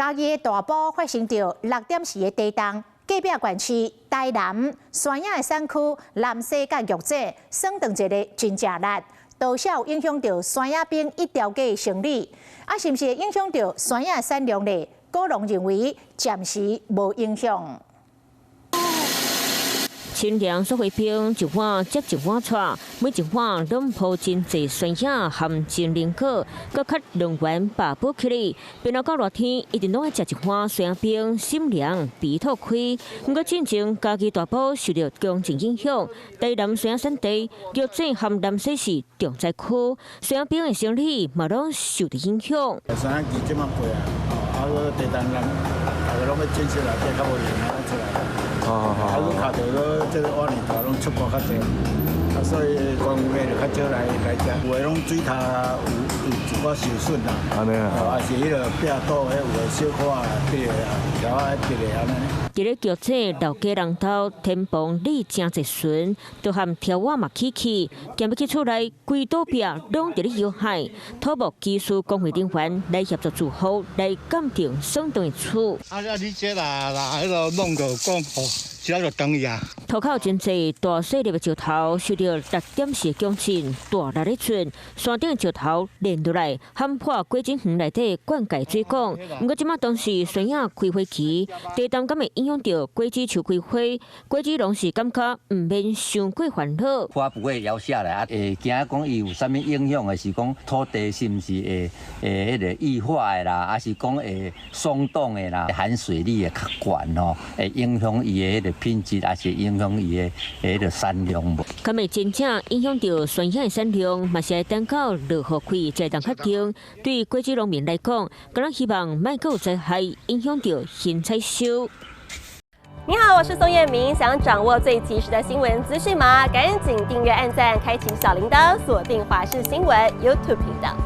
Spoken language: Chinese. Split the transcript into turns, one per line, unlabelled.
嘉义的大埔发生着6点时的地震，隔壁县市台南、山野的山区南西甲玉井算长一个真正力，多少影响着山野边一条街的生理，是毋是会影响着山野的产量呢？高农认为暂时无影响。
清凉所回冰一碗接一碗出，每一碗拢铺真侪酸野含真灵果，搁较能源饱补起来。变到到热天，一定拢爱食一碗酸冰，心凉鼻透开。不过进前嘉义大埔受到强震影响，台南酸产地玉井含南西市重灾区，酸冰的生理嘛拢受到影响。
酸期即马贵啊，个地震人大家拢要建设来，这较无用啊出来。 佮卡到个这个碗里头拢出国较济，所以观光客就较少来食。有诶拢水塔有一寡受损啦，安尼啊，也是迄个壁倒迄有诶小可跌啊，条啊跌咧安尼。
伫咧桥仔老家人头天崩地真侪船，都含条瓦嘛起起，今要去厝内规岛壁拢伫咧摇海，土木技术工会人员来协助住户来鉴定损动的厝。
你这啦，迄个弄到讲好。 只要就等伊啊！
土口真济大细粒的石头受到6点4强震，大力的寸，山顶的石头连落来，撼破果井园内底灌溉水管。不过即马当时山野开花期，地震敢会影响到果子树开花，果子拢是感觉唔免伤过烦恼。
花不会摇下来啊！惊讲伊有啥物影响的是讲土地是毋是迄个异化的啦，还是讲松动的啦，含水率会较悬吼，会影响伊的迄个。 品质也是影响伊的迄个产量无。
敢会真正影响到酸野的产量，嘛是要等到落雨开才当确定。对果子农民来讲，敢若希望莫有灾害影响到新采收。
你好，我是宋彦明。想掌握最及时的新闻资讯吗？赶紧订阅、按赞、开启小铃铛，锁定华视新闻 YouTube 频道。